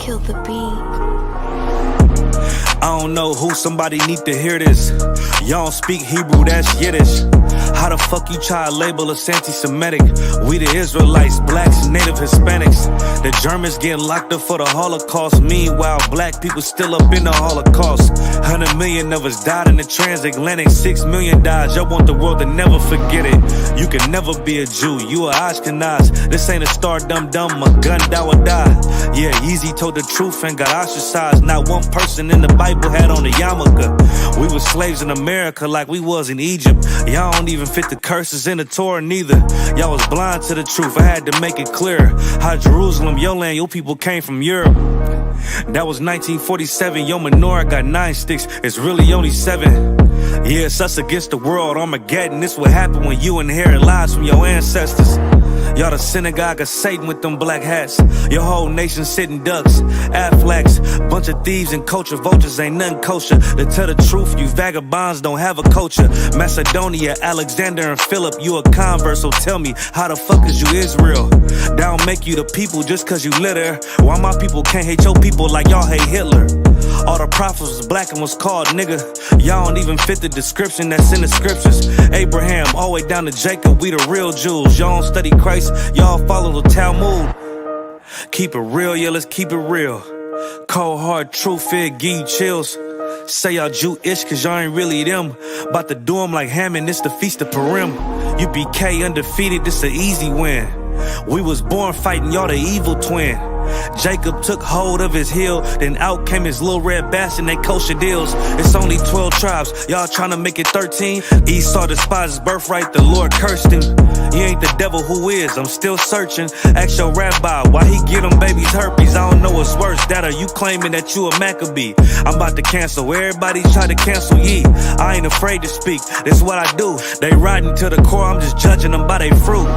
kill the beat. I don't know who, somebody need to hear this. Y'all don't speak Hebrew, that's Yiddish. How the fuck you try to label us anti-Semitic? We the Israelites, blacks, native Hispanics. The Germans getting locked up for the Holocaust. Meanwhile, black people still up in the Holocaust. 100 million of us died in the transatlantic. 6 million died, y'all want the world to never forget it. You can never be a Jew, you a Ashkenaz. This ain't a star dum-dum, a gun die or die. Yeah, Yeezy told the truth and got ostracized. Not one person in the Bible had on a yarmulke. We were slaves in America like we was in Egypt. Y'all don't even fit the curses in the Torah neither. Y'all was blind to the truth, I had to make it clear. How Jerusalem, your land, your people came from Europe. That was 1947, your menorah got 9 sticks, it's really only 7. Yeah, it's us against the world, Armageddon. This what happened when you inherit lies from your ancestors. Y'all the synagogue of Satan with them black hats. Your whole nation sitting ducks, Aflacs. Bunch of thieves and culture vultures, ain't nothing kosher. To tell the truth, you vagabonds don't have a culture. Macedonia, Alexander and Philip, you a convert, so tell me, how the fuck is you Israel? That don't make you the people just cause you live there. Why my people can't hate your people like y'all hate Hitler? All the prophets was black and was called nigga. Y'all don't even fit the description that's in the scriptures. Abraham, all the way down to Jacob, we the real Jews. Y'all don't study Christ, y'all follow the Talmud. Keep it real, yeah, let's keep it real. Cold hard truth, it give you chills. Say y'all Jewish cause y'all ain't really them. About to do them like Hammond, it's the Feast of Purim. UBK undefeated, this an easy win. We was born fighting, y'all the evil twin. Jacob took hold of his heel, then out came his little red bastard and they kosher deals. It's only 12 tribes, y'all trying to make it 13. Esau despised his birthright, the Lord cursed him. He ain't the devil, who is? I'm still searching. Ask your rabbi why he get them babies herpes. I don't know what's worse, that or you claiming that you a Maccabee. I'm about to cancel, everybody try to cancel ye. I ain't afraid to speak, that's what I do. They riding to the core, I'm just judging them by their fruit.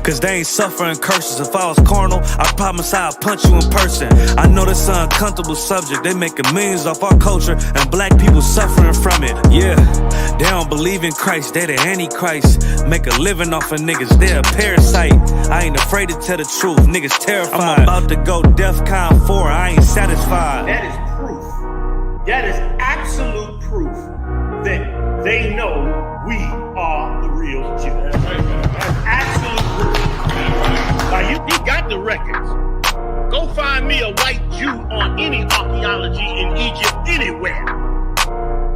Cause they ain't suffering curses. If I was carnal, I promise I'd punch you in person. I know this an uncomfortable subject. They making millions off our culture and black people suffering from it. Yeah, they don't believe in Christ, they the Antichrist. Make a living off of niggas, they a parasite. I ain't afraid to tell the truth, niggas terrified. I'm about to go DEFCON 4, I ain't satisfied. That is proof. That is absolute proof that they know we are the real Jews. That's absolute proof. Now, you got the records. Go find me a white Jew on any archaeology in Egypt anywhere.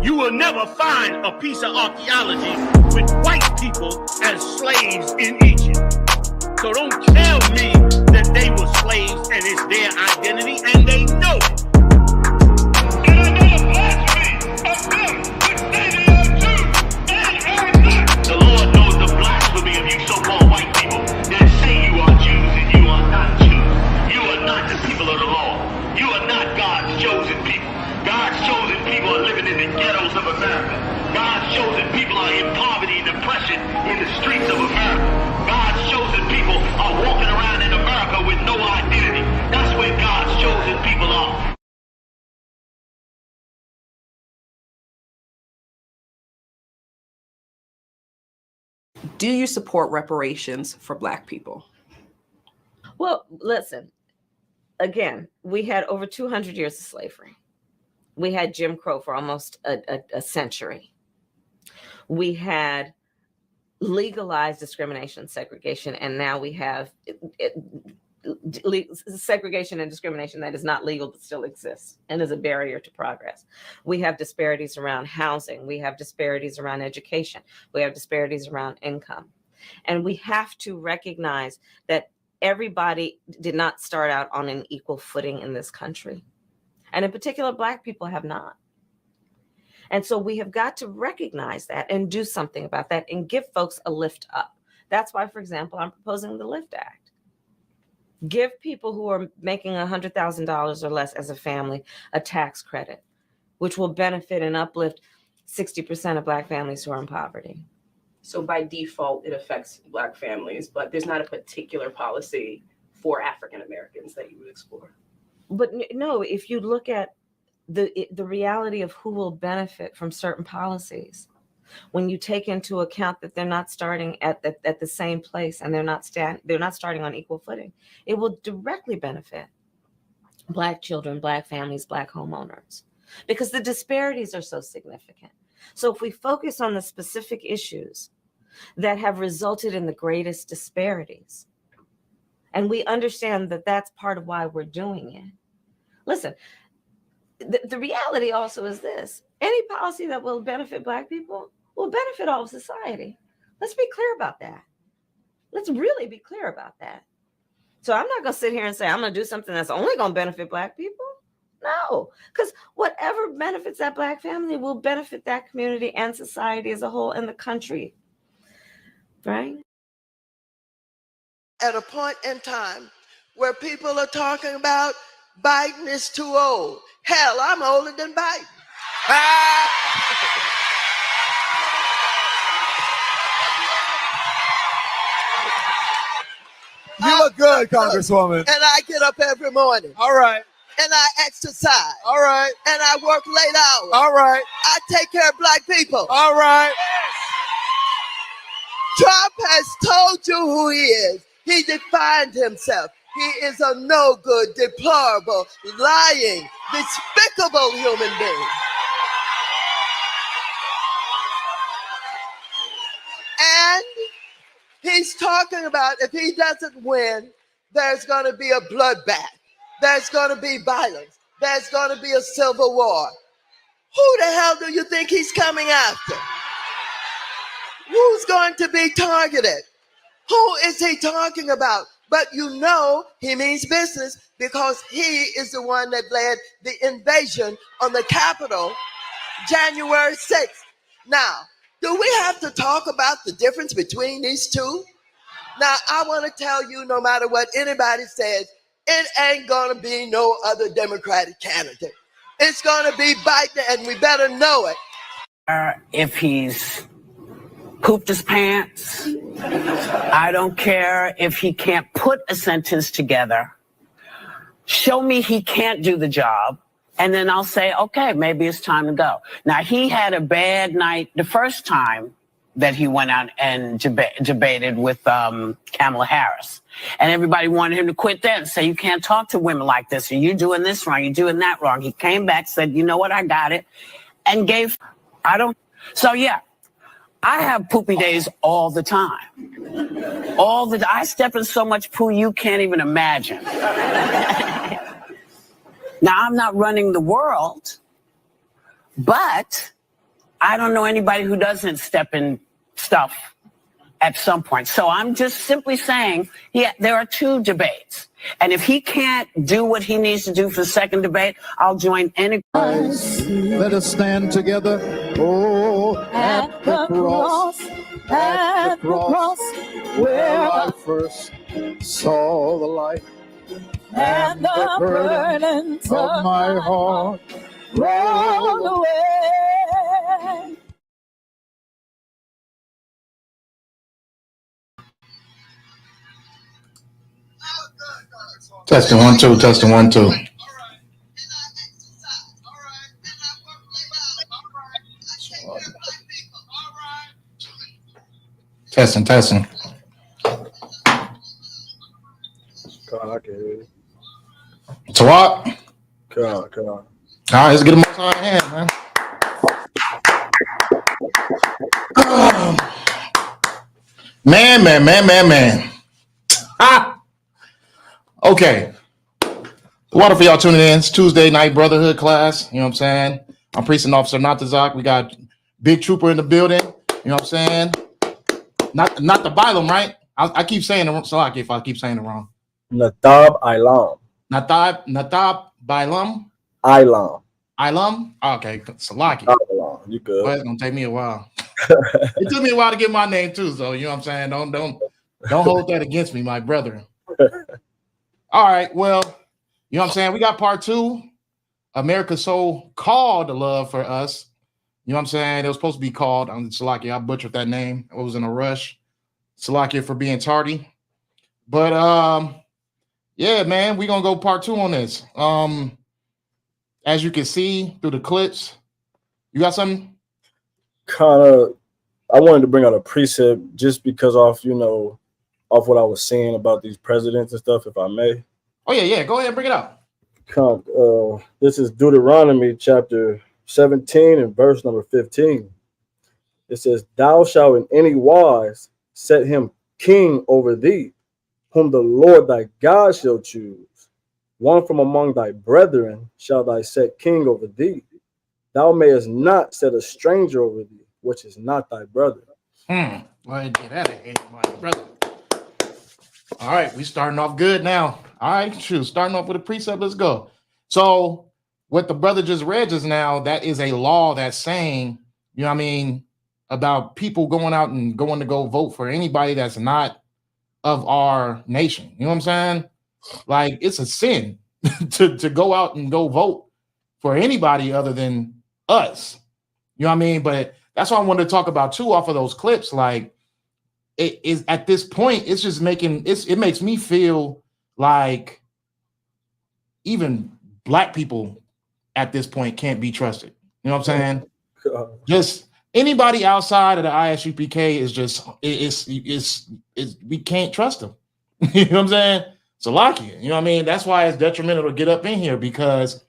You will never find a piece of archaeology with white people as slaves in Egypt. So don't tell me that they were slaves and it's their identity, and they know it. And another blasphemy of them, which they are Jews. The Lord knows the blasphemy of you so-called white people that say you are Jews and you are not Jews. You are not the people of the law. You are not God's chosen people. God's chosen people are living in the ghettos of America. God's chosen people are in poverty and depression in the streets of America. God's chosen people are walking around in America with no identity. That's where God's chosen people are. Do you support reparations for Black people? Well, listen, again, we had over 200 years of slavery. We had Jim Crow for almost a century. We had legalized discrimination and segregation, and now we have segregation and discrimination that is not legal but still exists and is a barrier to progress. We have disparities around housing. We have disparities around education. We have disparities around income. And we have to recognize that everybody did not start out on an equal footing in this country. And in particular, Black people have not. And so we have got to recognize that and do something about that and give folks a lift up. That's why, for example, I'm proposing the LIFT Act. Give people who are making $100,000 or less as a family a tax credit, which will benefit and uplift 60% of Black families who are in poverty. So by default, it affects Black families, but there's not a particular policy for African Americans that you would explore. But no, if you look at the reality of who will benefit from certain policies, when you take into account that they're not starting at the same place and they're not starting on equal footing, it will directly benefit Black children, Black families, Black homeowners, because the disparities are so significant. So if we focus on the specific issues that have resulted in the greatest disparities, and we understand that that's part of why we're doing it. Listen, the reality also is this: any policy that will benefit Black people will benefit all of society. Let's be clear about that. Let's really be clear about that. So I'm not going to sit here and say I'm going to do something that's only going to benefit Black people. No, because whatever benefits that Black family will benefit that community and society as a whole and the country. Right? At a point in time where people are talking about Biden is too old. Hell, I'm older than Biden. You look good, Congresswoman. And I get up every morning. All right. And I exercise. All right. And I work late hours. All right. I take care of Black people. All right. Trump has told you who he is. He defined himself. He is a no good, deplorable, lying, despicable human being. And he's talking about if he doesn't win, there's going to be a bloodbath. There's going to be violence. There's going to be a civil war. Who the hell do you think he's coming after? Who's going to be targeted? Who is he talking about? But you know he means business because he is the one that led the invasion on the Capitol January 6th. Now, do we have to talk about the difference between these two? Now, I want to tell you, no matter what anybody says, it ain't going to be no other Democratic candidate. It's going to be Biden, and we better know it. If he's pooped his pants, I don't care if he can't put a sentence together. Show me he can't do the job, and then I'll say, okay, maybe it's time to go. Now, he had a bad night the first time that he went out and debated with Kamala Harris. And everybody wanted him to quit that and say, you can't talk to women like this, or you're doing this wrong, you're doing that wrong. He came back, said, you know what, I got it, and so yeah, I have poopy days all the time. I step in so much poo you can't even imagine. Now, I'm not running the world, but I don't know anybody who doesn't step in stuff at some point. So I'm just simply saying, yeah, there are two debates. And if he can't do what he needs to do for the second debate, I'll join any. Let us stand together. Oh, at the cross, where I first saw the light, and the burdens of my heart rolled away. Testing 1 2, testing 1 2. Testing. God, I can hear you. So what? God. All right, let's get him on our hand, man. Man. Okay. Water for y'all tuning in. It's Tuesday night Brotherhood class. You know what I'm saying? I'm Precinct Officer Natazak. We got Big Trooper in the building. You know what I'm saying? Not the Bylum, right? I keep saying it wrong. So if I keep saying it wrong. Natab Ilam. Natab Bylum. Ilam. Okay, Salaki. You good? Well, it's gonna take me a while. It took me a while to get my name too, so you know what I'm saying. Don't hold that against me, my brother. All right, well, you know what I'm saying. We got part 2. America's so called love for us. You know what I'm saying. It was supposed to be called. I'm Salaki. I butchered that name. I was in a rush. Salaki for being tardy. But yeah, man, we're gonna go part 2 on this. As you can see through the clips, you got something? I wanted to bring out a precept just because off what I was saying about these presidents and stuff, if I may. Oh, yeah. Go ahead and bring it up. This is Deuteronomy chapter 17 and verse number 15. It says, "Thou shalt in any wise set him king over thee, whom the Lord thy God shall choose. One from among thy brethren shall thy set king over thee. Thou mayest not set a stranger over thee, which is not thy brother." Well, that ain't my brother. All right, we starting off good now. All right, shoot, starting off with a precept. Let's go. So what the brother just read just now, that is a law that's saying, you know what I mean, about people going out and going to go vote for anybody that's not of our nation. You know what I'm saying? Like, it's a sin to go out and go vote for anybody other than us. You know what I mean? But that's why I wanted to talk about too off of those clips. Like, it is at this point, it's just it makes me feel like even black people at this point can't be trusted. You know what I'm saying? Just anybody outside of the ISUPK is just we can't trust them. You know what I'm saying? So Salakia, you know what I mean? That's why it's detrimental to get up in here, because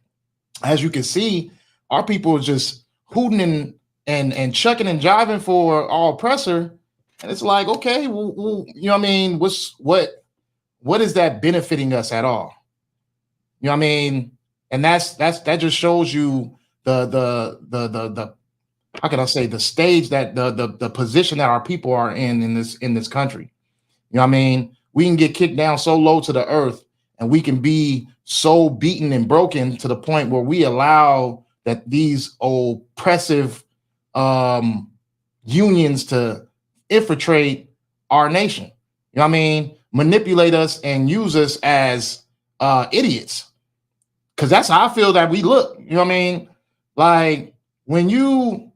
as you can see, our people are just hooting and chucking and jiving for our oppressor. And it's like, okay, well, you know what I mean? What is that benefiting us at all? You know what I mean? And that just shows you the how can I say, the stage that the position that our people are in this country. You know what I mean? We can get kicked down so low to the earth, and we can be so beaten and broken to the point where we allow that these oppressive unions to infiltrate our nation. You know what I mean? Manipulate us and use us as idiots. Because that's how I feel that we look. You know what I mean? Like, when you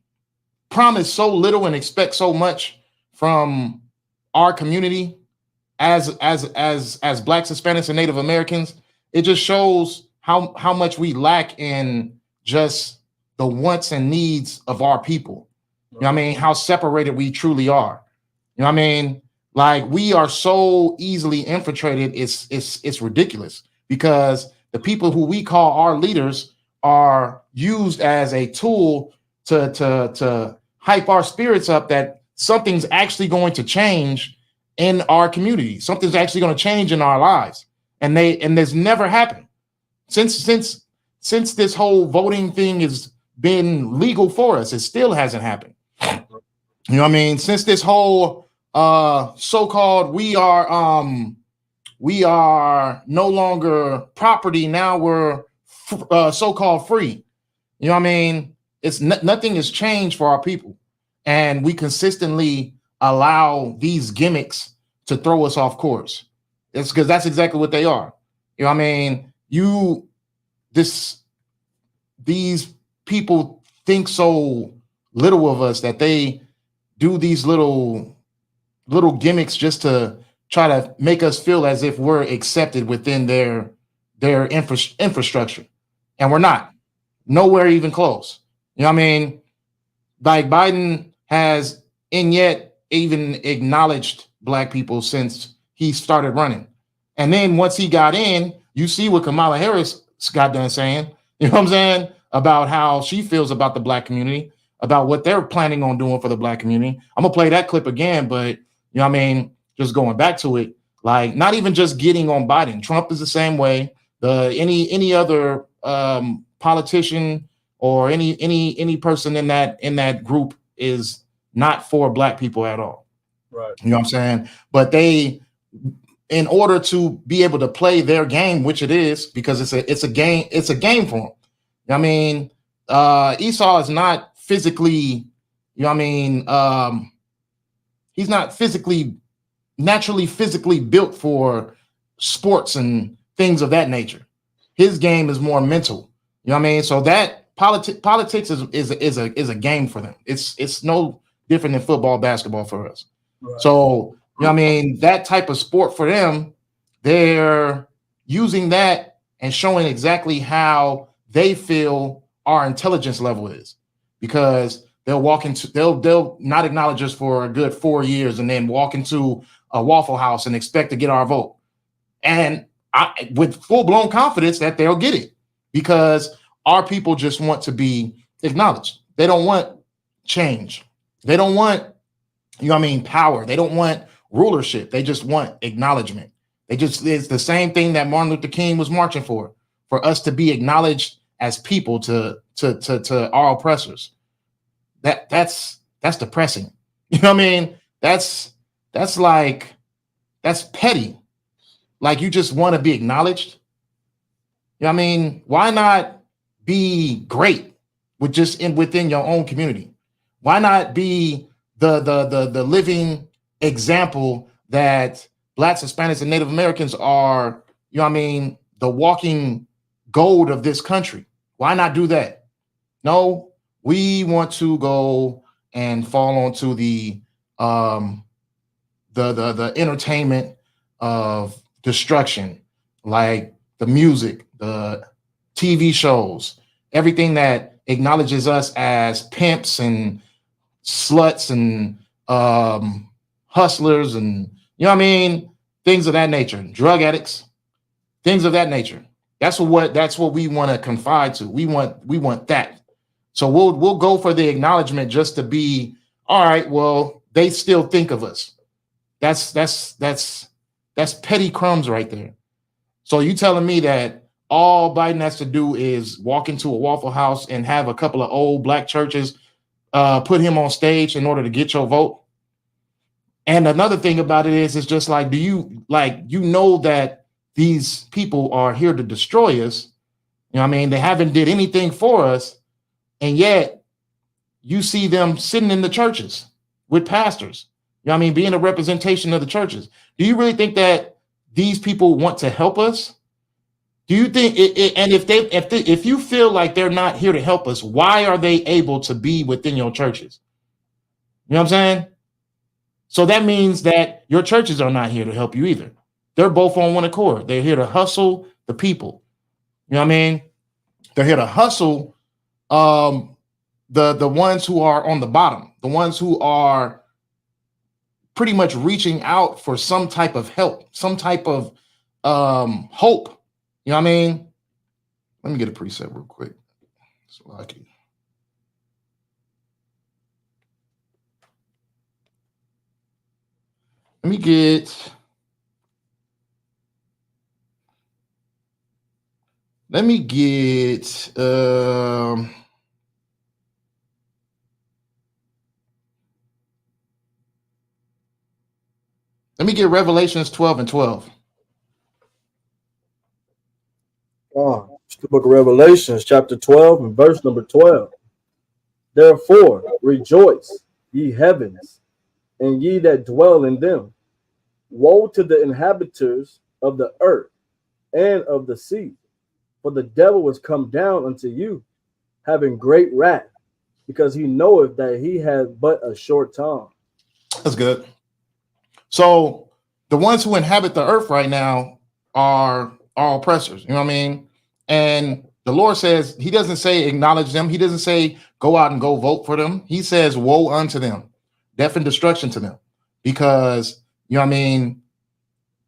promise so little and expect so much from our community as Blacks, Hispanics, and Native Americans, it just shows how much we lack in just the wants and needs of our people. You know what I mean? How separated we truly are. You know what I mean? Like, we are so easily infiltrated. It's ridiculous, because the people who we call our leaders are used as a tool to hype our spirits up that something's actually going to change in our community. Something's actually going to change in our lives. And there's never happened. Since this whole voting thing has been legal for us, it still hasn't happened. You know what I mean? Since this whole so-called we are no longer property, now we're so-called free. You know what I mean? It's nothing has changed for our people, and we consistently allow these gimmicks to throw us off course. It's because that's exactly what they are. You know what I mean? These people think so little of us that they do these little gimmicks just to try to make us feel as if we're accepted within their infrastructure, and we're not. Nowhere even close. You know what I mean? Like, Biden has yet even acknowledged black people since he started running. And then once he got in, you see what Kamala Harris got done saying, you know what I'm saying, about how she feels about the black community, about what they're planning on doing for the black community. I'm gonna play that clip again, but you know what I mean, just going back to it, like, not even just getting on Biden. Trump is the same way. Any other politician or any person in that group is not for black people at all. Right. You know what I'm saying? But they, in order to be able to play their game, which it is, because it's a game for them. You know what I mean? Esau is not physically, you know what I mean? He's not naturally physically built for sports and things of that nature. His game is more mental. You know what I mean? So that politics is a game for them. It's no different than football, basketball for us. Right. So, you know what I mean? That type of sport for them, they're using that and showing exactly how they feel our intelligence level is, because they'll not acknowledge us for a good 4 years and then walk into a Waffle House and expect to get our vote. And with full-blown confidence that they'll get it, because our people just want to be acknowledged. They don't want change. They don't want, power. They don't want rulership. They just want acknowledgement. It's the same thing that Martin Luther King was marching for us to be acknowledged as people to our oppressors. That's depressing. You know what I mean? That's petty. Like, you just want to be acknowledged. You know what I mean? Why not be great within your own community? Why not be the living example that Blacks, Hispanics, and Native Americans are, the walking gold of this country? Why not do that? No, we want to go and fall onto the entertainment of destruction, like the music, the TV shows, everything that acknowledges us as pimps and sluts and hustlers and things of that nature, drug addicts, things of that nature. That's what we want to confide to. We want that. So we'll go for the acknowledgement just to be, all right, well, they still think of us. That's petty crumbs right there. So you telling me that all Biden has to do is walk into a Waffle House and have a couple of old Black churches put him on stage in order to get your vote? And another thing about it is, it's just like, that these people are here to destroy us. They haven't did anything for us. And yet you see them sitting in the churches with pastors, being a representation of the churches. Do you really think that these people want to help us? Do you think and if you feel like they're not here to help us, why are they able to be within your churches? You know what I'm saying? So that means that your churches are not here to help you either. They're both on one accord. They're here to hustle the people. You know what I mean? They're here to hustle the ones who are on the bottom, the ones who are pretty much reaching out for some type of help, some type of hope. You know what I mean? Let me get a preset real quick. So I can. Let me get. Let me get Revelations 12:12. It's the book of Revelations, chapter 12, and verse number 12. Therefore, rejoice, ye heavens, and ye that dwell in them. Woe to the inhabitants of the earth and of the sea, for the devil was come down unto you, having great wrath, because he knoweth that he hath but a short time. That's good. So the ones who inhabit the earth right now are oppressors. You know what I mean? And the Lord says, he doesn't say acknowledge them. He doesn't say go out and go vote for them. He says woe unto them, death and destruction to them, because, you know what I mean,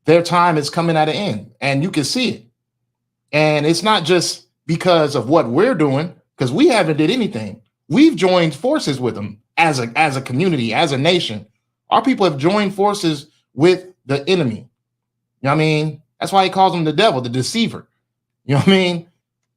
their time is coming at an end, and you can see it. And it's not just because of what we're doing, because we haven't did anything. We've joined forces with them as a community, as a nation. Our people have joined forces with the enemy. You know what I mean? That's why he calls him the devil, the deceiver. You know what I mean?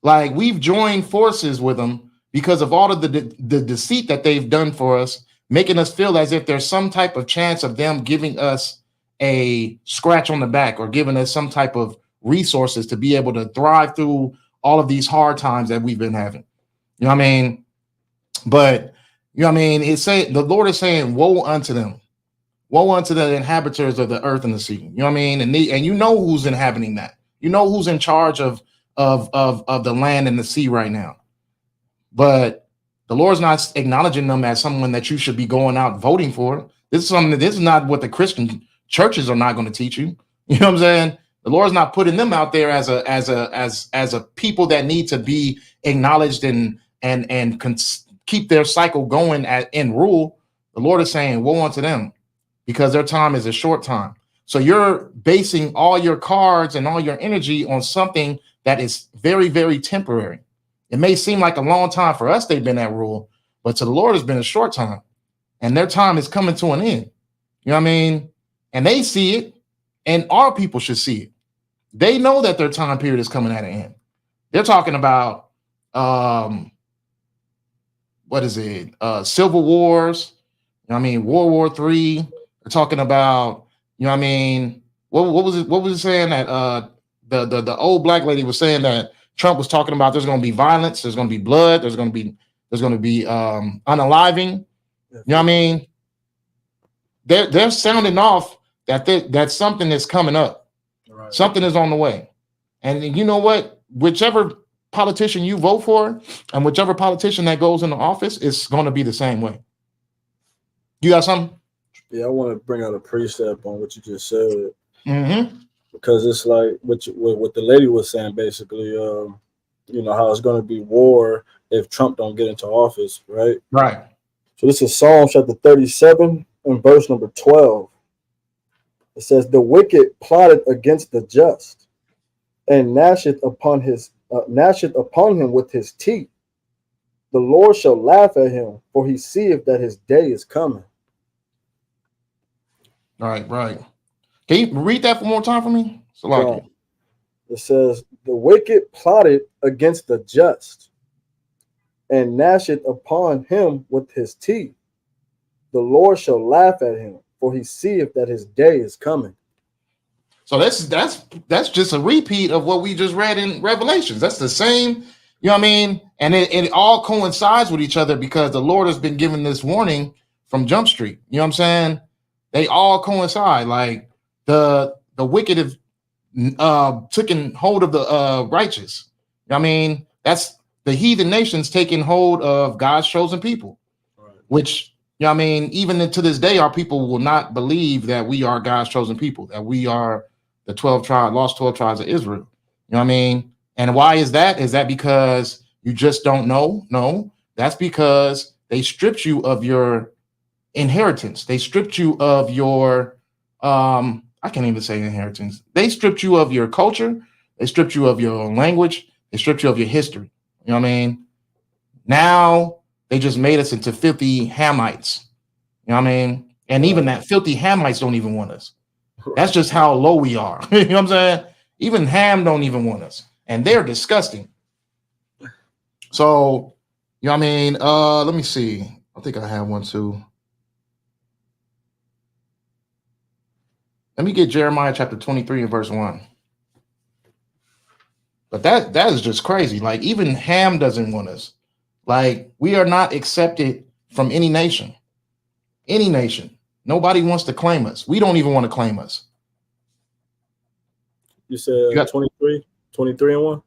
Like, we've joined forces with them because of all of the deceit that they've done for us, making us feel as if there's some type of chance of them giving us a scratch on the back or giving us some type of resources to be able to thrive through all of these hard times that we've been having. You know what I mean? But, you know what I mean? The Lord is saying, woe unto them. Woe unto the inhabitants of the earth and the sea. You know what I mean? And you know who's inhabiting that. You know who's in charge of the land and the sea right now. But the Lord's not acknowledging them as someone that you should be going out voting for. This is not what the Christian churches are not going to teach you. You know what I'm saying? The Lord's not putting them out there as a people that need to be acknowledged and keep their cycle going in rule. The Lord is saying, woe unto them, because their time is a short time. So you're basing all your cards and all your energy on something that is very, very temporary. It may seem like a long time for us, they've been at rule, but to the Lord has been a short time, and their time is coming to an end. You know what I mean? And they see it, and our people should see it. They know that their time period is coming at an end. They're talking about what is it? Civil wars. You know what I mean? World War III. They're talking about, you know what I mean? What was it? What was it saying that the old black lady was saying that Trump was talking about? There's going to be violence. There's going to be blood. There's going to be unaliving. You know what I mean? They're sounding off that something is coming up. Right. Something is on the way. And you know what? Whichever politician you vote for and whichever politician that goes into office is going to be the same way. You got something? Yeah, I want to bring out a precept on what you just said. Mm-hmm. Because it's like what the lady was saying, basically, you know, how it's going to be war if Trump don't get into office, right? Right. So this is Psalm chapter 37 and verse number 12. It says, "The wicked plotted against the just, and gnasheth upon him with his teeth. The Lord shall laugh at him, for he seeth that his day is coming." Right. Can you read that one more time for me? It says, "The wicked plotted against the just, and gnasheth upon him with his teeth. The Lord shall laugh at him, for he seeth that his day is coming." So that's just a repeat of what we just read in Revelations. That's the same, you know what I mean? And it all coincides with each other because the Lord has been giving this warning from Jump Street. You know what I'm saying? They all coincide. Like the wicked have taken hold of the righteous. You know what I mean? That's the heathen nations taking hold of God's chosen people, right. Which, you know what I mean, even to this day, our people will not believe that we are God's chosen people, that we are the lost 12 tribes of Israel. You know what I mean? And why is that? Is that because you just don't know? No, that's because they stripped you of your inheritance. They stripped you of your, I can't even say inheritance. They stripped you of your culture. They stripped you of your language. They stripped you of your history. You know what I mean? Now they just made us into filthy Hamites. You know what I mean? And even that filthy Hamites don't even want us. That's just how low we are. You know what I'm saying? Even Ham don't even want us. And they're disgusting. So, you know what I mean? Let me see. I think I have one too. Let me get Jeremiah chapter 23 and verse 1. But that is just crazy. Like even Ham doesn't want us. Like we are not accepted from any nation. Any nation. Nobody wants to claim us. We don't even want to claim us. You said 23 and 1?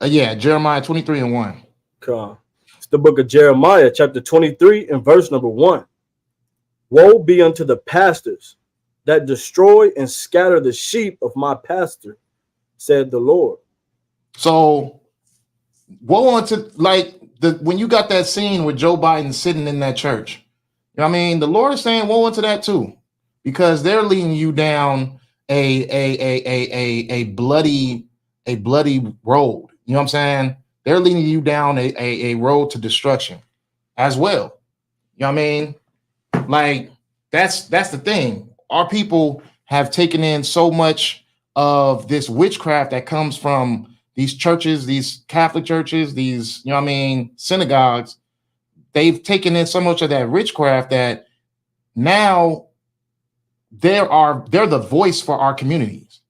Yeah, Jeremiah 23 and 1. Come. It's the book of Jeremiah, chapter 23 and verse number 1. "Woe be unto the pastors that destroy and scatter the sheep of my pasture, said the Lord." So, woe unto, like, when you got that scene with Joe Biden sitting in that church, you know what I mean? The Lord is saying woe unto that too, because they're leading you down a bloody road. You know what I'm saying? They're leading you down a road to destruction as well. You know what I mean? Like that's the thing. Our people have taken in so much of this witchcraft that comes from these churches, these Catholic churches, these, you know what I mean, synagogues. They've taken in so much of that witchcraft that now they're the voice for our communities.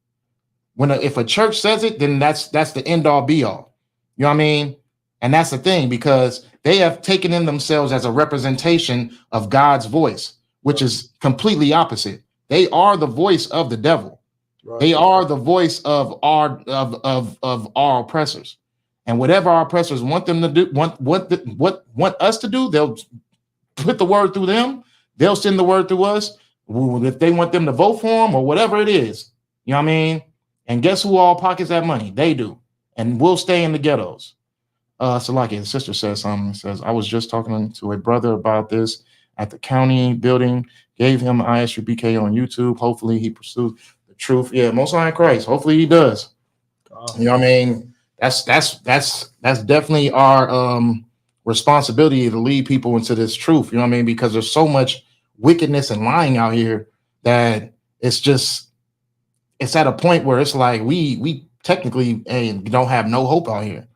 If a church says it, then that's the end all be all. You know what I mean? And that's the thing, because they have taken in themselves as a representation of God's voice, which is completely opposite. They are the voice of the devil. Right. They are the voice of our oppressors. And whatever our oppressors want them to do, want us to do, they'll put the word through them. They'll send the word through us. If they want them to vote for them or whatever it is, you know what I mean? And guess who all pockets that money? They do. And we'll stay in the ghettos. So like the sister says something, says, "I was just talking to a brother about this, at the county building. Gave him ISUPK on YouTube. Hopefully he pursues the truth. Yeah, Most High in Christ. Hopefully he does. You know what I mean? That's definitely our responsibility to lead people into this truth. You know what I mean? Because there's so much wickedness and lying out here that it's at a point where it's like we technically don't have no hope out here.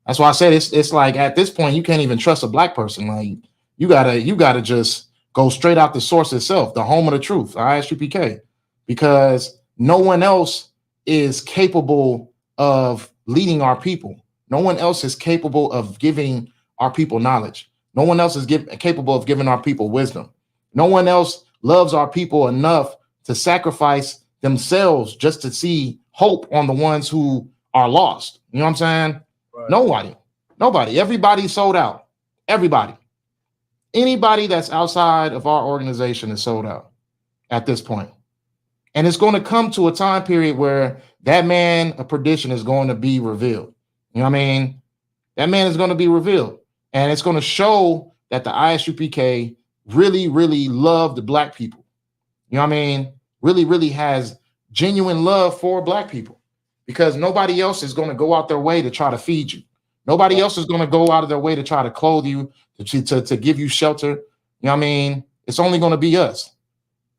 That's why I said it's like at this point you can't even trust a black person. Like you gotta just go straight out the source itself, the home of the truth, ISUPK, because no one else is capable of leading our people. No one else is capable of giving our people knowledge. No one else is capable of giving our people wisdom. No one else loves our people enough to sacrifice themselves just to see hope on the ones who are lost. You know what I'm saying? Right. Nobody. Everybody sold out. Everybody. Anybody that's outside of our organization is sold out at this point. And it's going to come to a time period where that man of perdition is going to be revealed. You know what I mean? That man is going to be revealed. And it's going to show that the ISUPK really, really love the black people. You know what I mean? Really, really has genuine love for black people, because nobody else is going to go out their way to try to feed you. Nobody else is going to go out of their way to try to clothe you, to give you shelter. You know what I mean? It's only going to be us.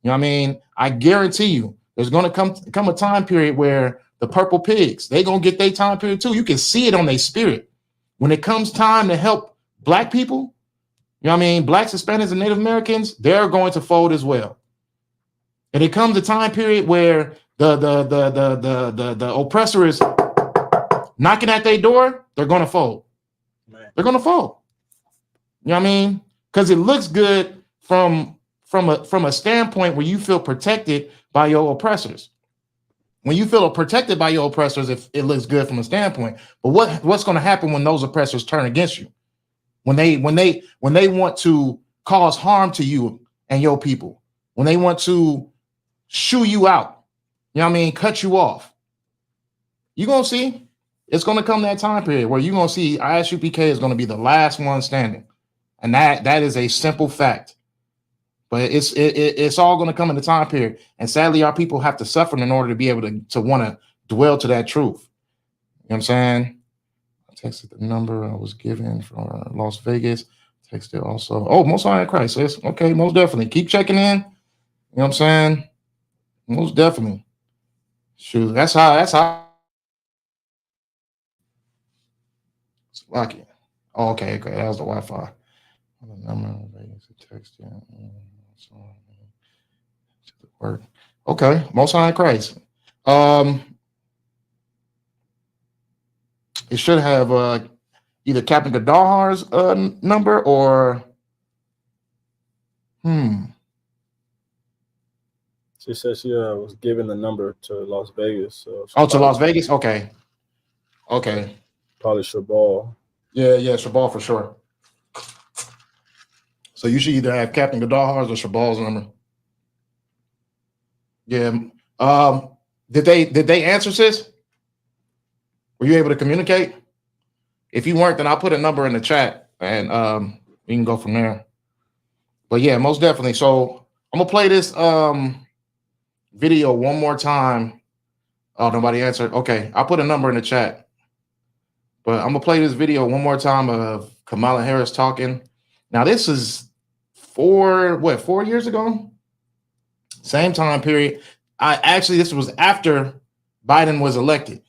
You know what I mean? I guarantee you there's going to come a time period where the purple pigs, they're going to get their time period too. You can see it on their spirit. When it comes time to help black people, you know what I mean? Blacks, Hispanics, and Native Americans, they're going to fold as well. And it comes a time period where the oppressor is knocking at their door, they're going to fold. Man. They're going to fold. You know what I mean? Because it looks good from a standpoint where you feel protected by your oppressors. When you feel protected by your oppressors, it looks good from a standpoint. But what's going to happen when those oppressors turn against you? When they want to cause harm to you and your people, when they want to shoo you out, you know what I mean, cut you off, you're going to see it's going to come that time period where you're going to see ISUPK is going to be the last one standing. And that is a simple fact. But it's all going to come in the time period. And sadly, our people have to suffer in order to be able to want to dwell to that truth. You know what I'm saying? I texted the number I was given from Las Vegas. Texted also. Oh, Most High in Christ. Yes. Okay, most definitely. Keep checking in. You know what I'm saying? Most definitely. Shoot, that's how. It's lucky. Oh, okay. That was the Wi-Fi. The number of Vegas text. Work. Okay, Most High in Christ. It should have either Captain Gaddar's number or She said she was given the number to Las Vegas. So to Las Vegas? Okay. Probably Shabal. Yeah, Shabal for sure. So you should either have Captain Gaddar's or Shabal's number. Yeah. Did they answer, sis? Were you able to communicate? If you weren't, then I'll put a number in the chat and we can go from there. But yeah, most definitely. So I'm gonna play this video one more time. Oh, nobody answered. Okay, I'll put a number in the chat. But I'm gonna play this video one more time of Kamala Harris talking. Now, this is 4 years ago? Same time period. This was after Biden was elected.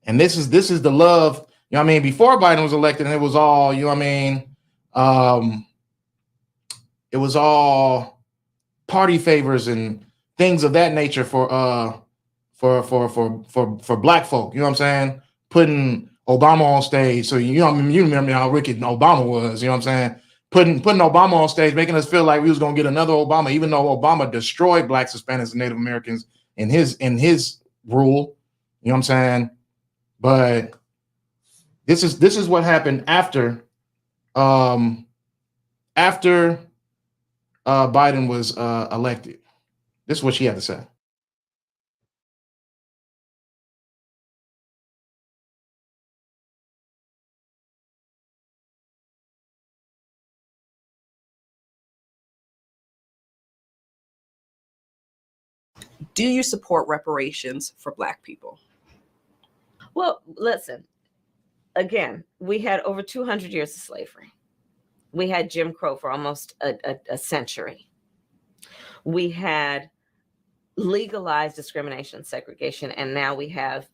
And this is the love, you know what I mean? Before Biden was elected, it was all, you know what I mean? It was all party favors and things of that nature for black folk, you know what I'm saying? Putting Obama on stage. So you remember how wicked Obama was, you know what I'm saying? Putting Obama on stage, making us feel like we was gonna get another Obama, even though Obama destroyed blacks, Hispanics, and Native Americans in his rule, you know what I'm saying? But this is what happened after Biden was elected. This is what she had to say. Do you support reparations for Black people? Well, listen, again, we had over 200 years of slavery. We had Jim Crow for almost a century. We had legalized discrimination and segregation, and now we have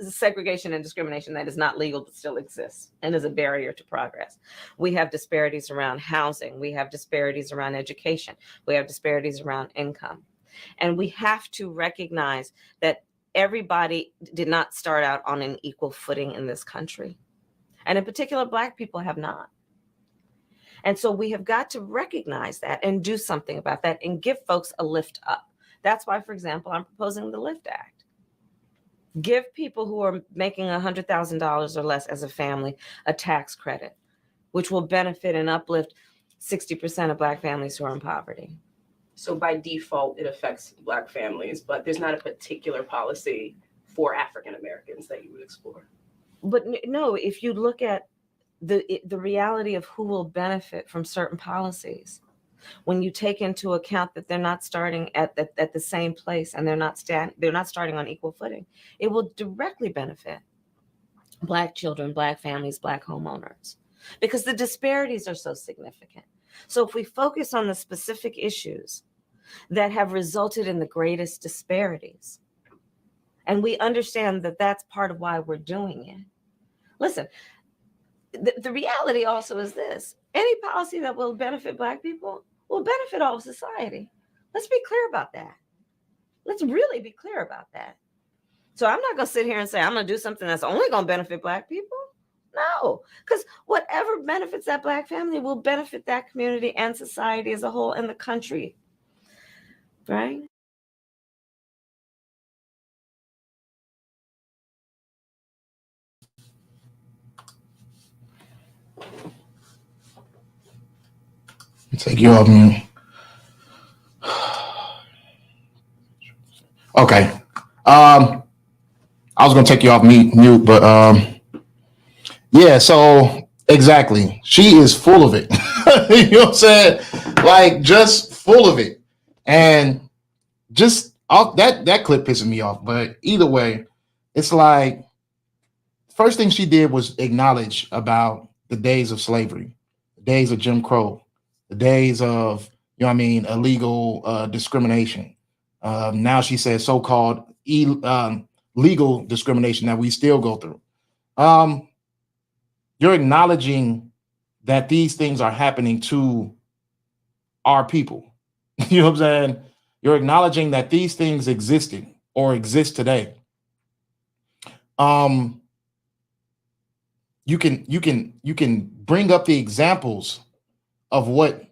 segregation and discrimination that is not legal but still exists and is a barrier to progress. We have disparities around housing. We have disparities around education. We have disparities around income. And we have to recognize that everybody did not start out on an equal footing in this country. And in particular, Black people have not. And so we have got to recognize that and do something about that and give folks a lift up. That's why, for example, I'm proposing the LIFT Act. Give people who are making $100,000 or less as a family a tax credit, which will benefit and uplift 60% of Black families who are in poverty. So by default, it affects Black families, but there's not a particular policy for African Americans that you would explore. But no, if you look at the reality of who will benefit from certain policies, when you take into account that they're not starting at the same place and they're not starting on equal footing, it will directly benefit Black children, Black families, Black homeowners, because the disparities are so significant. So if we focus on the specific issues that have resulted in the greatest disparities, and we understand that that's part of why we're doing it. Listen, the reality also is this: any policy that will benefit Black people will benefit all of society. Let's be clear about that. Let's really be clear about that. So I'm not going to sit here and say I'm going to do something that's only going to benefit Black people. No, because whatever benefits that Black family will benefit that community and society as a whole and the country, right? Take you off mute. Okay. I was gonna take you off mute, but yeah, so exactly. She is full of it. You know what I'm saying? Like, just full of it. And just that clip pissing me off. But either way, it's like, first thing she did was acknowledge about the days of slavery, the days of Jim Crow, the days of, you know what I mean, illegal discrimination. Now she says so-called legal discrimination that we still go through. You're acknowledging that these things are happening to our people. You know what I'm saying? You're acknowledging that these things existed or exist today. You can bring up the examples of what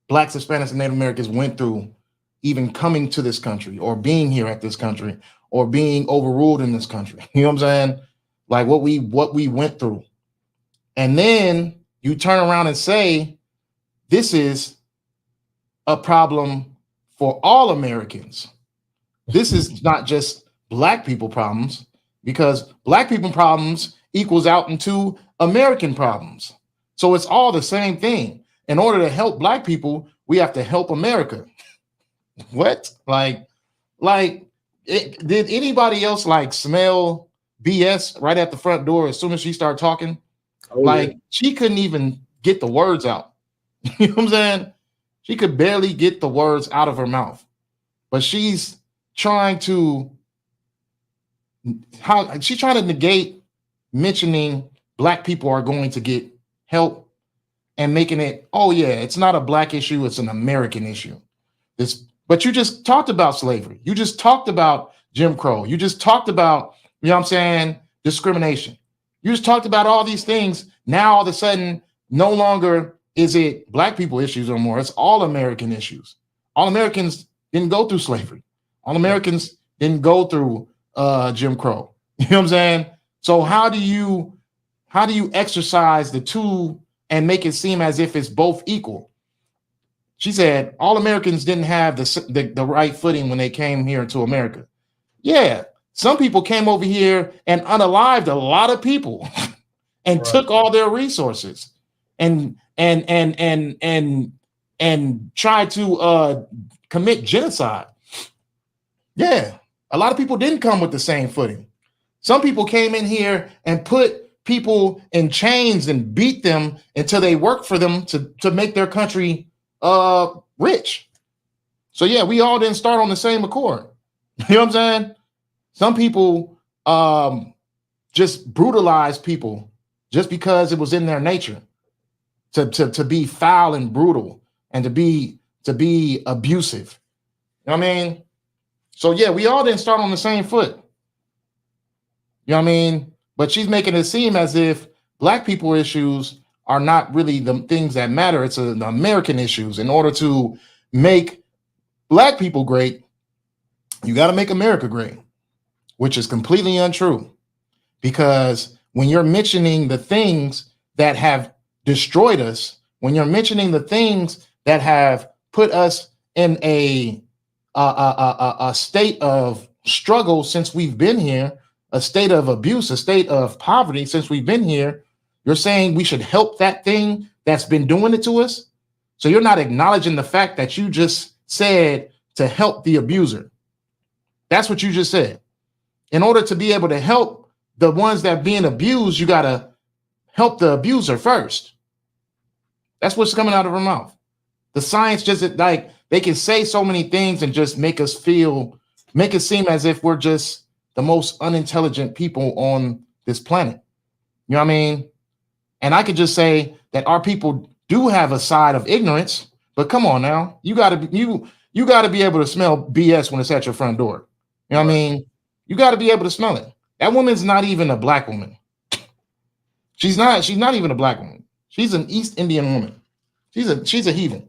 Blacks, Hispanics, and Native Americans went through even coming to this country or being here at this country or being overruled in this country. You know what I'm saying? Like what we went through. And then you turn around and say, this is a problem for all Americans. This is not just Black people problems, because Black people problems equals out into American problems. So it's all the same thing. In order to help Black people, we have to help America. What? Did anybody else like smell BS right at the front door as soon as she started talking? She couldn't even get the words out. You know what I'm saying? She could barely get the words out of her mouth. But she's trying to negate mentioning Black people are going to get help and making it, oh yeah, it's not a Black issue, it's an American issue. But you just talked about slavery. You just talked about Jim Crow. You just talked about, you know what I'm saying, discrimination. You just talked about all these things. Now all of a sudden, no longer is it Black people issues or more. It's all American issues. All Americans didn't go through slavery. All Americans didn't go through Jim Crow. You know what I'm saying? So how do you exercise the two and make it seem as if it's both equal? She said all Americans didn't have the right footing when they came here to America. Yeah, some people came over here and unalived a lot of people and took all their resources and tried to commit genocide. Yeah, a lot of people didn't come with the same footing. Some people came in here and put people in chains and beat them until they worked for them to make their country rich. So yeah, we all didn't start on the same accord. You know what I'm saying? Some people just brutalized people just because it was in their nature to be foul and brutal and to be abusive. You know what I mean? So yeah, we all didn't start on the same foot. You know what I mean? But she's making it seem as if black people issues are not really the things that matter. It's the American issues. In order to make black people great, you got to make America great, which is completely untrue. Because when you're mentioning the things that have destroyed us, when you're mentioning the things that have put us in a state of struggle since we've been here, a state of abuse, a state of poverty since we've been here, you're saying we should help that thing that's been doing it to us. So you're not acknowledging the fact that you just said to help the abuser. That's what you just said. In order to be able to help the ones that are being abused, you got to help the abuser first. That's what's coming out of her mouth. The science just like they can say so many things and just make it seem as if we're just the most unintelligent people on this planet. You know what I mean? And I could just say that our people do have a side of ignorance, but come on now, you got to be able to smell BS when it's at your front door. You know what I mean? You got to be able to smell it. That woman's not even a black woman. She's not even a black woman. She's an East Indian woman. She's a heathen.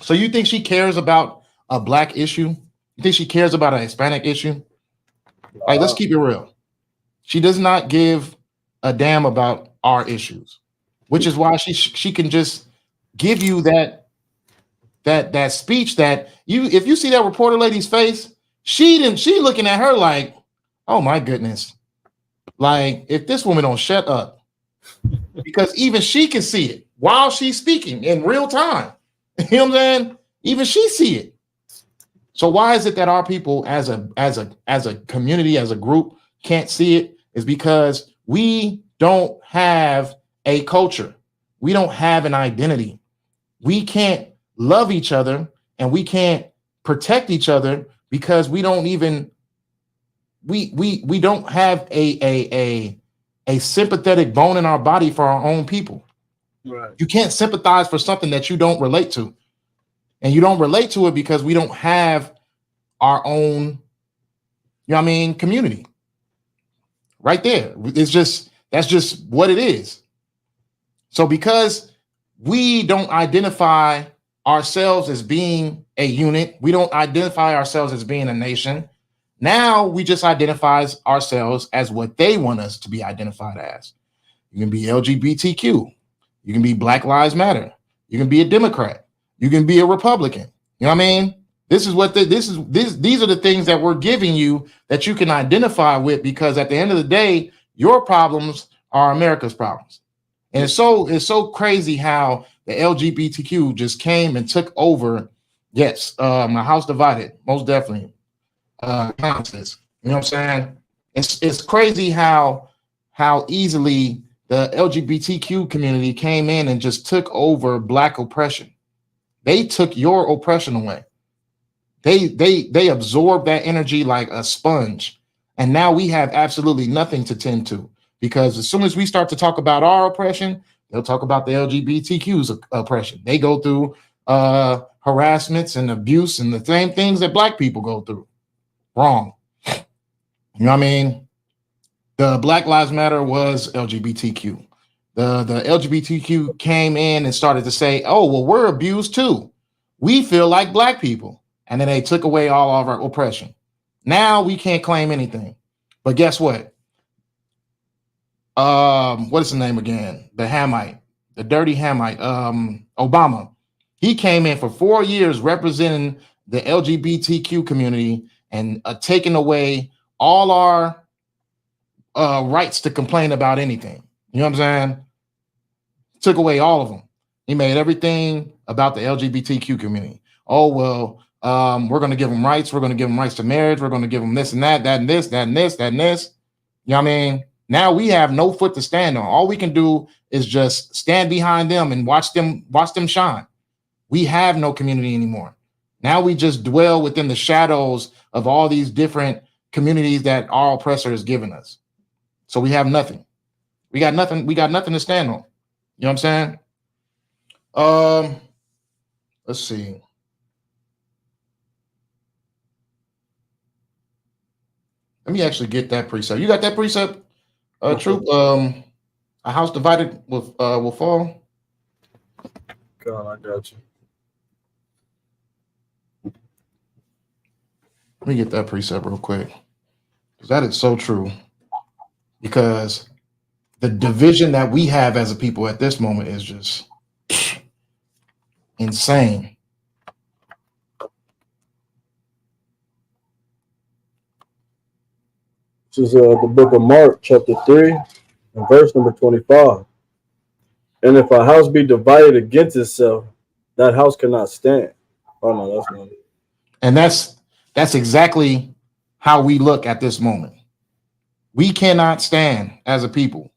So you think she cares about a black issue? You think she cares about a Hispanic issue? Like, let's keep it real. She does not give a damn about our issues, which is why she can just give you that speech that if you see that reporter lady's face, she looking at her like, oh my goodness. Like, if this woman don't shut up, because even she can see it while she's speaking in real time. You know what I'm saying? Even she see it. So why is it that our people as a community, as a group, can't see it? Is because we don't have a culture. We don't have an identity. We can't love each other and we can't protect each other because we don't even we don't have a sympathetic bone in our body for our own people. Right. You can't sympathize for something that you don't relate to. And you don't relate to it because we don't have our own, you know what I mean, community. Right there. That's just what it is. So because we don't identify ourselves as being a unit, we don't identify ourselves as being a nation. Now we just identify ourselves as what they want us to be identified as. You can be LGBTQ. You can be Black Lives Matter. You can be a Democrat. You can be a Republican. You know what I mean? These are the things that we're giving you that you can identify with, because at the end of the day, your problems are America's problems. And it's so crazy how the LGBTQ just came and took over. Yes, my house divided, most definitely. Conscious. You know what I'm saying? It's crazy how easily the LGBTQ community came in and just took over Black oppression. They took your oppression away. They absorbed that energy like a sponge. And now we have absolutely nothing to tend to, because as soon as we start to talk about our oppression, they'll talk about the LGBTQ's oppression. They go through harassments and abuse and the same things that Black people go through. Wrong. You know what I mean? The Black Lives Matter was LGBTQ. The LGBTQ came in and started to say, oh, well, we're abused too. We feel like Black people. And then they took away all of our oppression. Now we can't claim anything. But guess what? What is the name again? The Hamite, the dirty Hamite, Obama. He came in for 4 years representing the LGBTQ community and taking away all our rights to complain about anything. You know what I'm saying? Took away all of them. He made everything about the LGBTQ community. oh, well, we're going to give them rights. We're going to give them rights to marriage. We're going to give them this and that, that and this, that and this, that and this. You know what I mean? Now we have no foot to stand on. All we can do is just stand behind them and watch them shine. We have no community anymore. Now we just dwell within the shadows of all these different communities that our oppressor has given us. So we have nothing. We got nothing. We got nothing to stand on. You know what I'm saying? Let's see. Let me actually get that precept. You got that precept, Troop? A house divided will fall. God, I got you. Let me get that precept real quick, because that is so true. Because the division that we have as a people at this moment is just insane. This is the book of Mark, chapter 3, and verse number 25. And if a house be divided against itself, that house cannot stand. Oh no, that's not it. And that's exactly how we look at this moment. We cannot stand as a people.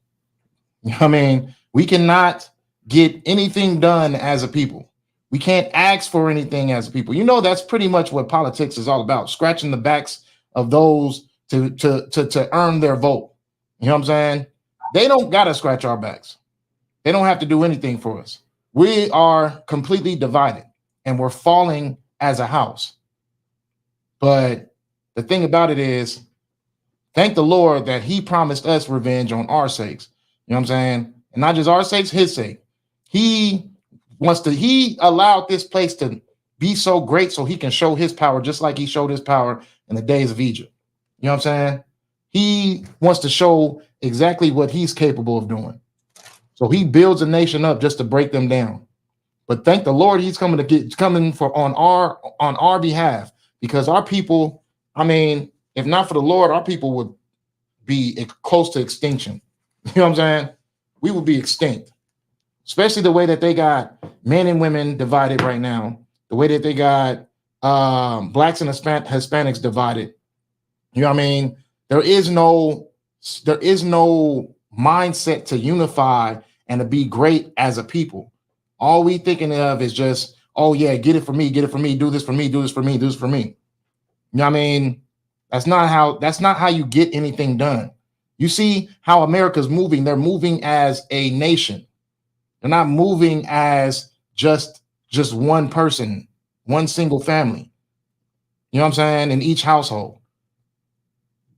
I mean, we cannot get anything done as a people. We can't ask for anything as a people. You know, that's pretty much what politics is all about, scratching the backs of those to earn their vote. You know what I'm saying? They don't got to scratch our backs. They don't have to do anything for us. We are completely divided and we're falling as a house. But the thing about it is, thank the Lord that he promised us revenge on our sakes. You know what I'm saying? And not just our sakes, his sake. He allowed this place to be so great so he can show his power, just like he showed his power in the days of Egypt. You know what I'm saying? He wants to show exactly what he's capable of doing. So he builds a nation up just to break them down. But thank the Lord, he's coming on our behalf, because our people, I mean, if not for the Lord, our people would be close to extinction. You know what I'm saying? We would be extinct, especially the way that they got men and women divided right now, the way that they got blacks and Hispanics divided. You know what I mean? There is no mindset to unify and to be great as a people. All we thinking of is just, oh yeah, get it for me, do this for me, do this for me, do this for me. You know what I mean? That's not how you get anything done. You see how America's moving. They're moving as a nation. They're not moving as just one person, one single family. You know what I'm saying? In each household.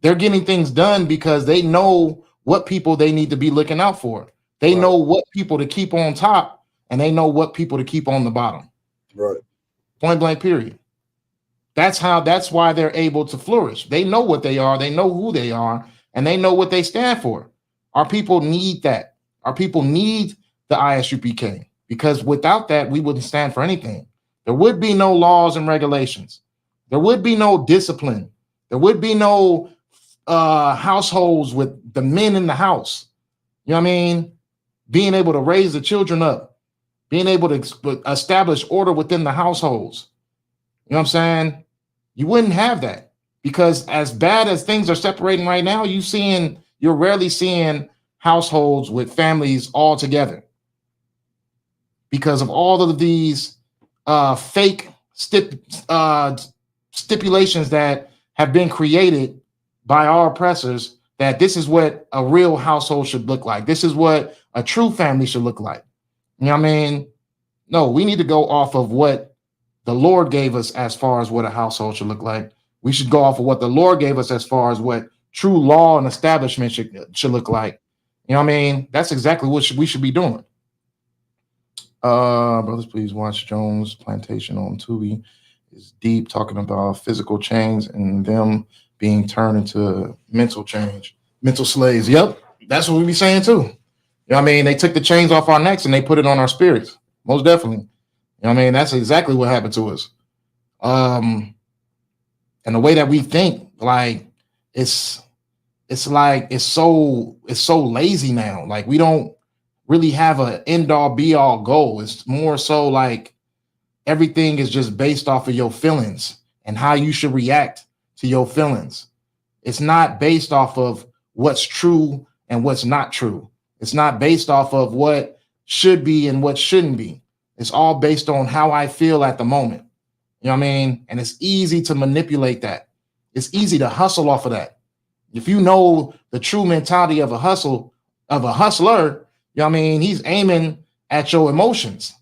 They're getting things done because they know what people they need to be looking out for. They know what people to keep on top, and they know what people to keep on the bottom. Right. Point blank, period. That's why they're able to flourish. They know what they are, they know who they are, and they know what they stand for. Our people need that. Our people need the ISUPK, because without that, we wouldn't stand for anything. There would be no laws and regulations. There would be no discipline. There would be no households with the men in the house. You know what I mean? Being able to raise the children up, being able to establish order within the households. You know what I'm saying? You wouldn't have that, because as bad as things are separating right now, you're rarely seeing households with families all together because of all of these fake stipulations that have been created by our oppressors, that this is what a real household should look like. This is what a true family should look like. You know what I mean? No, we need to go off of what the Lord gave us as far as what a household should look like. We should go off of what the Lord gave us as far as what true law and establishment should look like. You know what I mean? That's exactly what we should be doing. Brothers, please watch Jones' Plantation on Tubi. It's deep, talking about physical chains and them being turned into mental slaves. Yep, that's what we be saying too. You know what I mean? They took the chains off our necks and they put it on our spirits. Most definitely. You know what I mean? That's exactly what happened to us. And the way that we think, like, it's so lazy now. Like, we don't really have an end all be all goal. It's more so like everything is just based off of your feelings and how you should react to your feelings. It's not based off of what's true and what's not true. It's not based off of what should be and what shouldn't be. It's all based on how I feel at the moment. You know what I mean? And it's easy to manipulate that. It's easy to hustle off of that. If you know the true mentality of a hustler, you know what I mean? He's aiming at your emotions.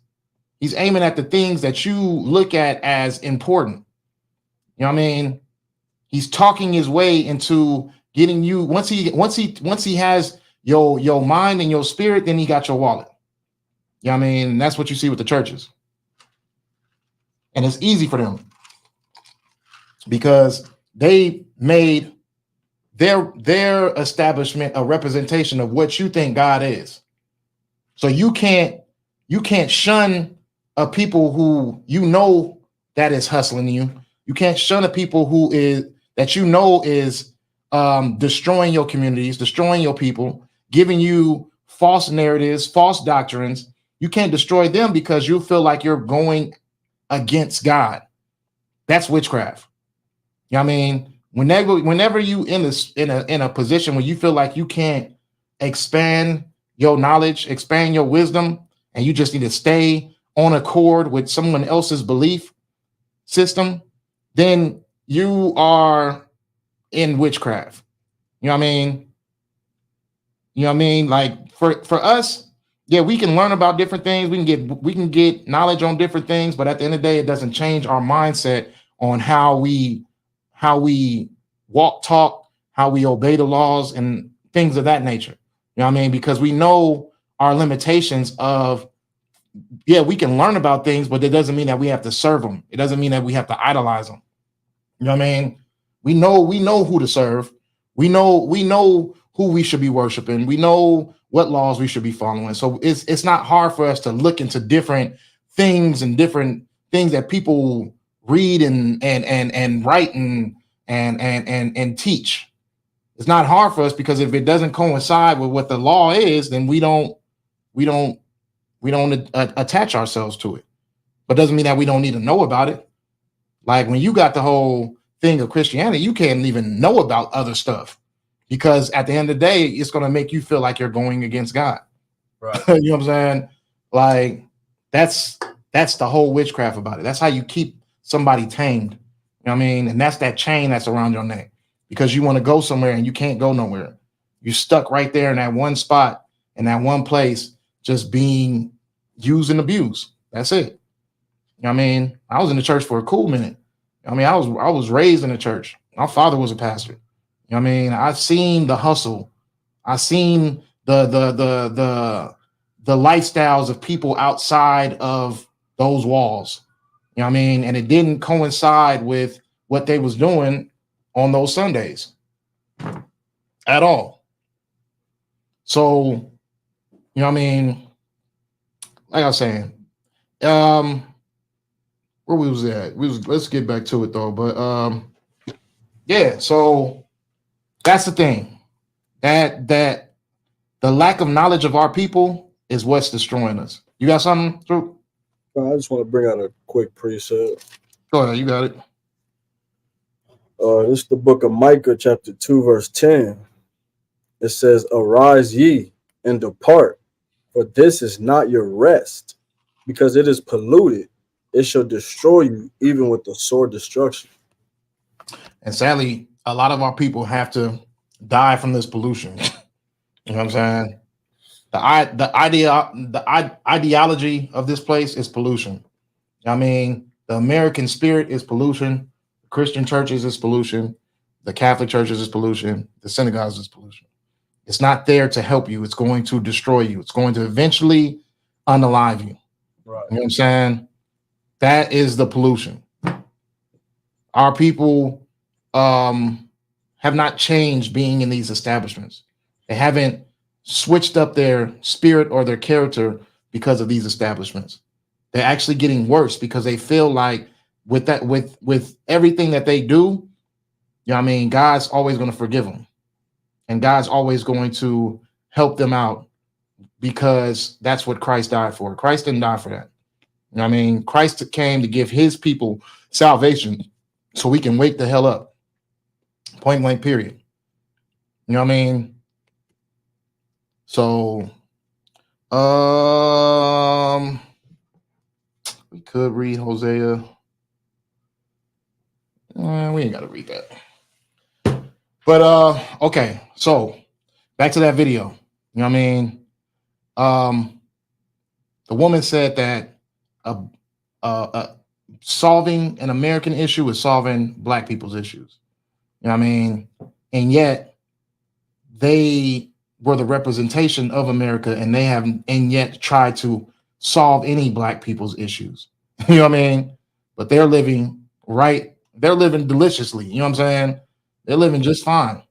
He's aiming at the things that you look at as important. You know what I mean? He's talking his way into getting you. Once he has your mind and your spirit, then he got your wallet. You know what I mean? And that's what you see with the churches. And it's easy for them because they made their establishment a representation of what you think God is. So you can't shun a people who you know that is hustling you. You can't shun a people who is that you know is destroying your communities, destroying your people, giving you false narratives, false doctrines. You can't destroy them because you feel like you're going against God. That's witchcraft. You know what I mean? Whenever you in a position where you feel like you can't expand your knowledge, expand your wisdom, and you just need to stay on accord with someone else's belief system, then you are in witchcraft. You know what I mean? You know what I mean? Like for us, yeah, we can learn about different things. We can get knowledge on different things, but at the end of the day, it doesn't change our mindset on how we walk, talk, how we obey the laws and things of that nature. You know what I mean? Because we know our limitations of, yeah, we can learn about things, but it doesn't mean that we have to serve them. It doesn't mean that we have to idolize them. You know what I mean? We know who to serve. We know who we should be worshiping. We know what laws we should be following. So it's not hard for us to look into different things and different things that people read and write and teach. It's not hard for us because if it doesn't coincide with what the law is, then we don't attach ourselves to it. But doesn't mean that we don't need to know about it. Like when you got the whole thing of Christianity, you can't even know about other stuff because at the end of the day, it's going to make you feel like you're going against God. Right. You know what I'm saying? Like that's the whole witchcraft about it. That's how you keep somebody tamed. You know what I mean? And that's that chain that's around your neck because you want to go somewhere and you can't go nowhere. You're stuck right there in that one spot, in that one place, just being used and abused. That's it. You know what I mean? I was in the church for a cool minute. I mean, I was raised in the church. My father was a pastor. You know what I mean? I've seen the hustle. I've seen the lifestyles of people outside of those walls. You know what I mean? And it didn't coincide with what they was doing on those Sundays at all. So, you know what I mean? Like I was saying, where we was at? Let's get back to it though. But yeah, so that's the thing. That the lack of knowledge of our people is what's destroying us. You got something, Drew? I just want to bring out a quick precept. Go ahead, you got it. This is the book of Micah, chapter 2, verse 10. It says, "Arise ye and depart, for this is not your rest, because it is polluted. It shall destroy you, even with the sword destruction." And sadly, a lot of our people have to die from this pollution. You know what I'm saying? The ideology of this place is pollution. I mean, the American spirit is pollution. The Christian churches is pollution. The Catholic churches is pollution. The synagogues is pollution. It's not there to help you. It's going to destroy you. It's going to eventually unalive you. Right. You know what I'm saying? That is the pollution. Our people have not changed being in these establishments. They haven't switched up their spirit or their character because of these establishments. They're actually getting worse because they feel like with everything that they do, you know what I mean, God's always going to forgive them. And God's always going to help them out because that's what Christ died for. Christ didn't die for that. You know what I mean? Christ came to give his people salvation so we can wake the hell up. Point blank, period. You know what I mean? So, we could read Hosea. We ain't got to read that. But, okay. So, back to that video. You know what I mean? The woman said that solving an American issue is solving black people's issues. You know what I mean? And yet they were the representation of America, and they haven't and yet tried to solve any black people's issues. You know what I mean? But they're living right. They're living deliciously. You know what I'm saying? They're living just fine.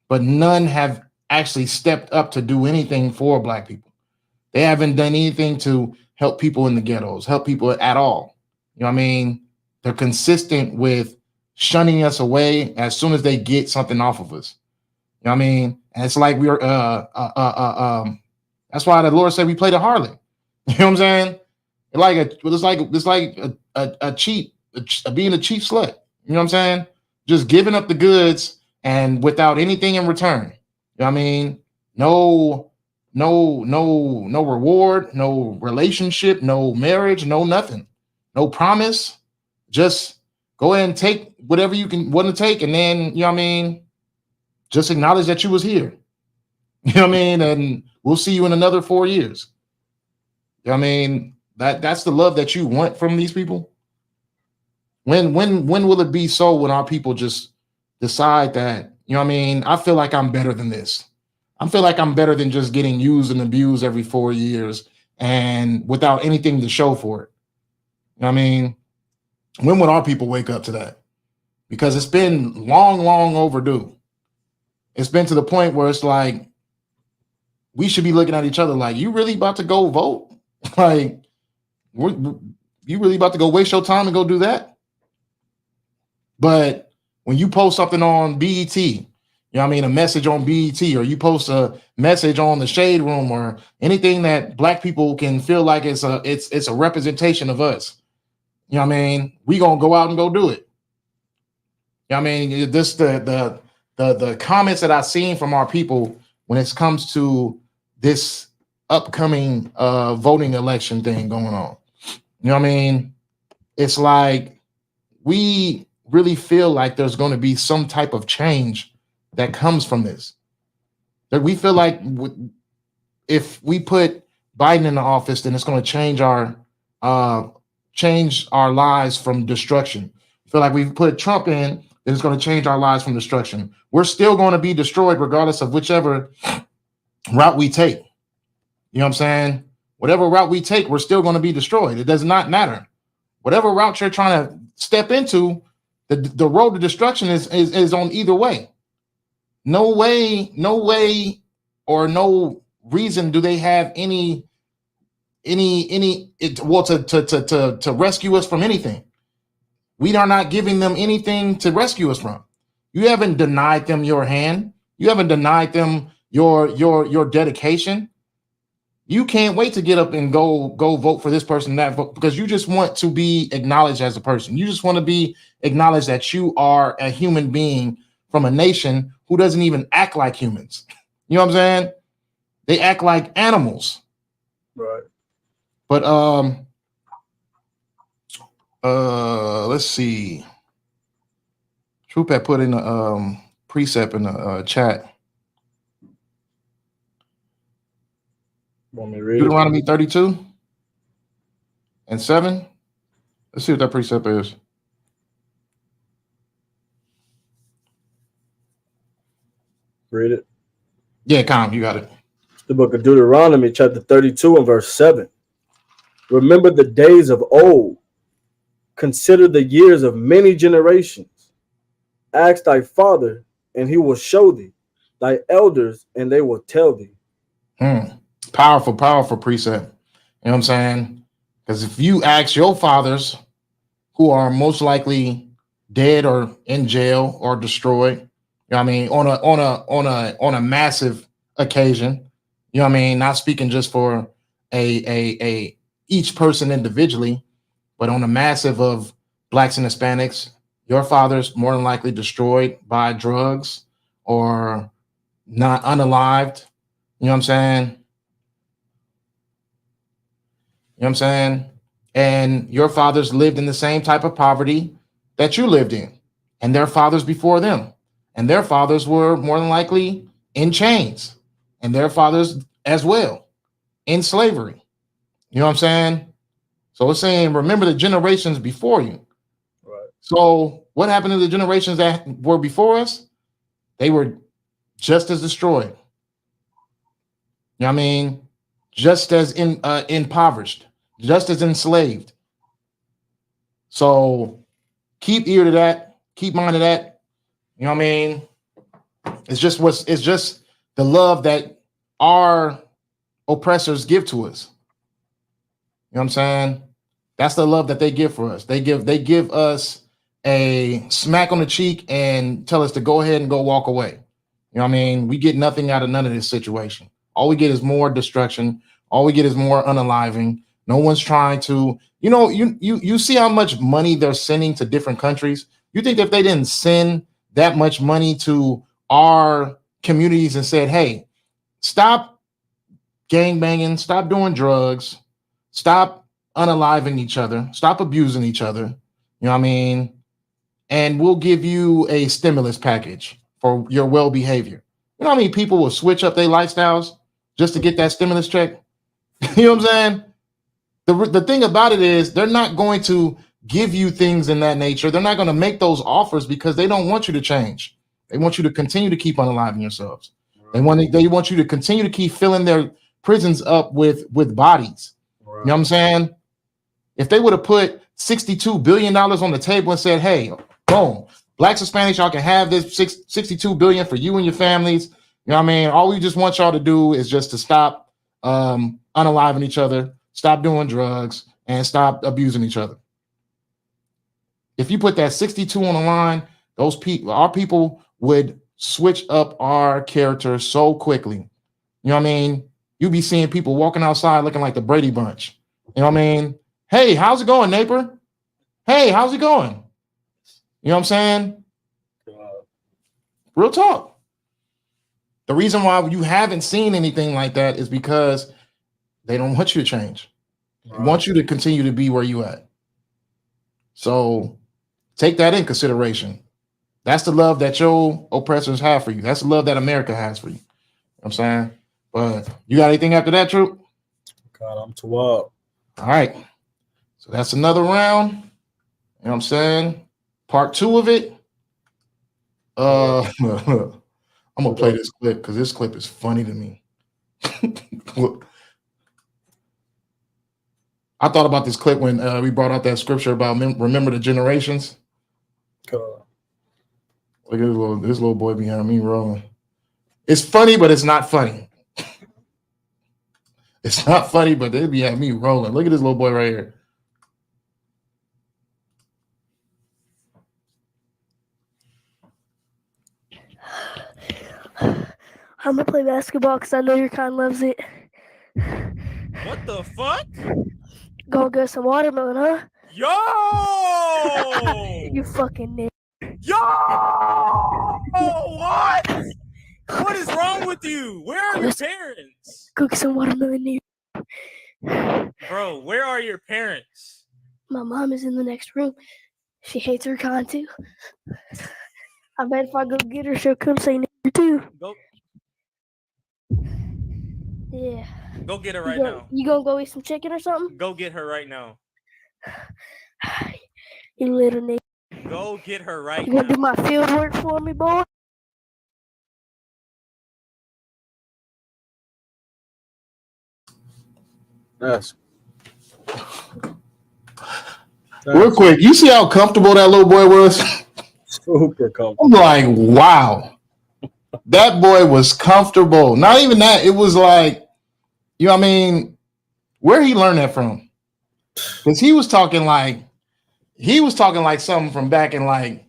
But none have actually stepped up to do anything for black people. They haven't done anything to help people in the ghettos, help people at all. You know what I mean? They're consistent with shunning us away as soon as they get something off of us. You know what I mean? And it's like we're that's why the Lord said we play the harlot. You know what I'm saying? It's like a cheap being a cheap slut. You know what I'm saying? Just giving up the goods and without anything in return. You know what I mean? No reward, no relationship, no marriage, no nothing, no promise. Just go ahead and take whatever you can want to take, and then, you know what I mean, just acknowledge that you was here. You know what I mean? And we'll see you in another 4 years. You know what I mean? That's the love that you want from these people. When will it be so when our people just decide that, you know what I mean, I feel like I'm better than this. I feel like I'm better than just getting used and abused every 4 years and without anything to show for it. You know what I mean? When would our people wake up to that? Because it's been long overdue. It's been to the point where it's like, we should be looking at each other like, you really about to go vote? Like, you really about to go waste your time and go do that? But when you post something on BET, you know what I mean, a message on BET, or you post a message on the Shade Room, or anything that black people can feel like it's a representation of us. You know what I mean? We gonna go out and go do it. You know what I mean? This the comments that I've seen from our people when it comes to this upcoming voting election thing going on. You know what I mean? It's like we really feel like there's going to be some type of change that comes from this. That we feel like if we put Biden in the office, then it's going to change our lives from destruction. I feel like we put Trump in, then it's going to change our lives from destruction. We're still going to be destroyed regardless of whichever route we take. You know what I'm saying? Whatever route we take, we're still going to be destroyed. It does not matter. Whatever route you're trying to step into, the road to destruction is on either way. No way, or no reason do they have to rescue us from anything. We are not giving them anything to rescue us from. You haven't denied them your hand. You haven't denied them your dedication. You can't wait to get up and go vote for this person, that vote, because you just want to be acknowledged as a person. You just want to be acknowledged that you are a human being from a nation who doesn't even act like humans. You know what I'm saying? They act like animals. Right. But let's see. Troop had put in a precept in the chat. Want me to read Deuteronomy 32 and 7. Let's see what that precept is. Read it. Yeah, Con, you got it. The book of Deuteronomy, chapter 32 and verse 7. Remember the days of old. Consider the years of many generations. Ask thy father, and he will show thee. Thy elders, and they will tell thee. Powerful precept. You know what I'm saying? Because if you ask your fathers, who are most likely dead or in jail or destroyed, you know what I mean, on a massive occasion, you know what I mean, not speaking just for a each person individually, but on a massive of blacks and Hispanics, your father's more than likely destroyed by drugs or not unalived. You know what I'm saying? You know what I'm saying? And your fathers lived in the same type of poverty that you lived in, and their fathers before them. And their fathers were more than likely in chains, and their fathers as well in slavery. You know what I'm saying? So it's saying, remember the generations before you. Right. So what happened to the generations that were before us? They were just as destroyed. You know what I mean? Just as impoverished, just as enslaved. So keep ear to that. Keep mind of that. You know what I mean? It's just the love that our oppressors give to us. You know what I'm saying? That's the love that they give for us. They give us a smack on the cheek and tell us to go ahead and go walk away. You know what I mean? We get nothing out of none of this situation. All we get is more destruction. All we get is more unaliving. No one's trying to, you see how much money they're sending to different countries. You think if they didn't send that much money to our communities and said, hey, stop gangbanging, stop doing drugs, stop unaliving each other, stop abusing each other, you know what I mean? And we'll give you a stimulus package for your well behavior. You know how many people will switch up their lifestyles just to get that stimulus check? You know what I'm saying? The thing about it is they're not going to give you things in that nature. They're not going to make those offers because they don't want you to change. They want you to continue to keep unaliving yourselves. They want you to continue to keep filling their prisons up with bodies. Right. You know what I'm saying? If they would have put $62 billion on the table and said, hey, boom, blacks, Hispanics, y'all can have this $62 billion for you and your families. You know what I mean? All we just want y'all to do is just to stop unaliving each other, stop doing drugs, and stop abusing each other. If you put that 62 on the line, our people would switch up our character so quickly. You know what I mean? You be seeing people walking outside looking like the Brady Bunch. You know what I mean? Hey, how's it going, neighbor? Hey, how's it going? You know what I'm saying? Real talk. The reason why you haven't seen anything like that is because they don't want you to change. They want you to continue to be where you at. So take that in consideration. That's the love that your oppressors have for you. That's the love that America has for you. You know what I'm saying? But you got anything after that, Troop? God, I'm too up. All right. So that's another round. You know what I'm saying? Part 2 of it. I'm gonna play this clip because this clip is funny to me. I thought about this clip when we brought out that scripture about remember the generations. Look at this little boy behind me rolling. It's funny, but it's not funny. It's not funny, but they be at me rolling. Look at this little boy right here. I'm gonna play basketball because I know your kind loves it. What the fuck? Go get some watermelon, huh? Yo! You fucking nigga. Yo! What? What is wrong with you? Where are your parents? Go get some watermelon, nigga. Bro, where are your parents? My mom is in the next room. She hates her kind too. I bet if I go get her, she'll come say nigga too. Go. Yeah. Go get her right now. You gonna go eat some chicken or something? Go get her right now. You little nigga. Go get her right You now. gonna do my field work for me, boy? That's real quick. You see how comfortable that little boy was? super comfortable. I'm like, wow. That boy was comfortable. Not even that. It was like, you know what I mean? Where he learned that from? Because he was talking like something from back in like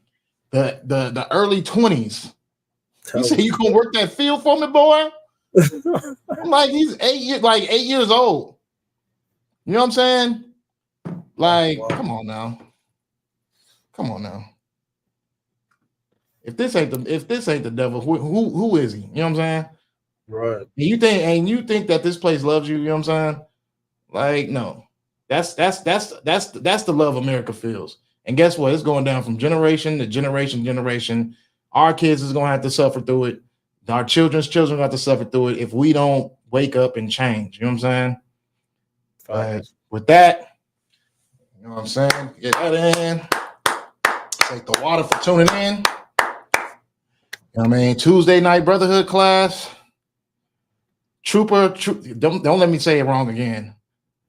the early 20s. He said, you gonna work that field for me, boy? I'm like, he's 8 years old. You know what I'm saying? Like, come on now. If this ain't the devil, who is he? You know what I'm saying? Right. And you think that this place loves you? You know what I'm saying? Like, no. That's the love America feels. And guess what? It's going down from generation to generation. Our kids is gonna have to suffer through it. Our children's children have to suffer through it if we don't wake up and change. You know what I'm saying? With that, you know what I'm saying? Get that in. Take the water for tuning in. You know what I mean? Tuesday night brotherhood class. Don't let me say it wrong again.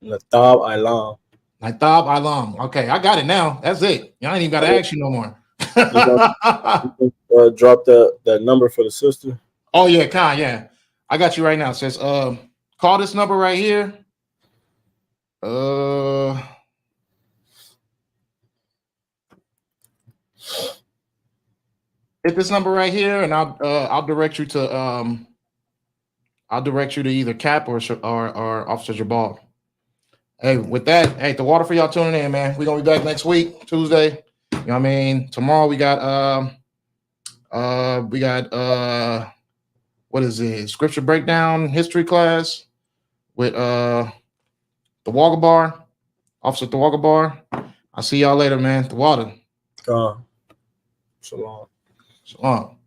Nathab Ilam. Okay, I got it now. That's it. I ain't even got to ask you no more. Drop that number for the sister. Oh yeah, Con, yeah. I got you right now. It says call this number right here. Hit this number right here, and I'll direct you to either Cap or Officer Jabal. Hey, with that, hey, the water for y'all tuning in, man. We're gonna be back next week, Tuesday. You know what I mean? Tomorrow we got what is it? Scripture breakdown history class with the Walker Bar, Officer the Walker Bar. I'll see y'all later, man. The water. Shalom. Shalom.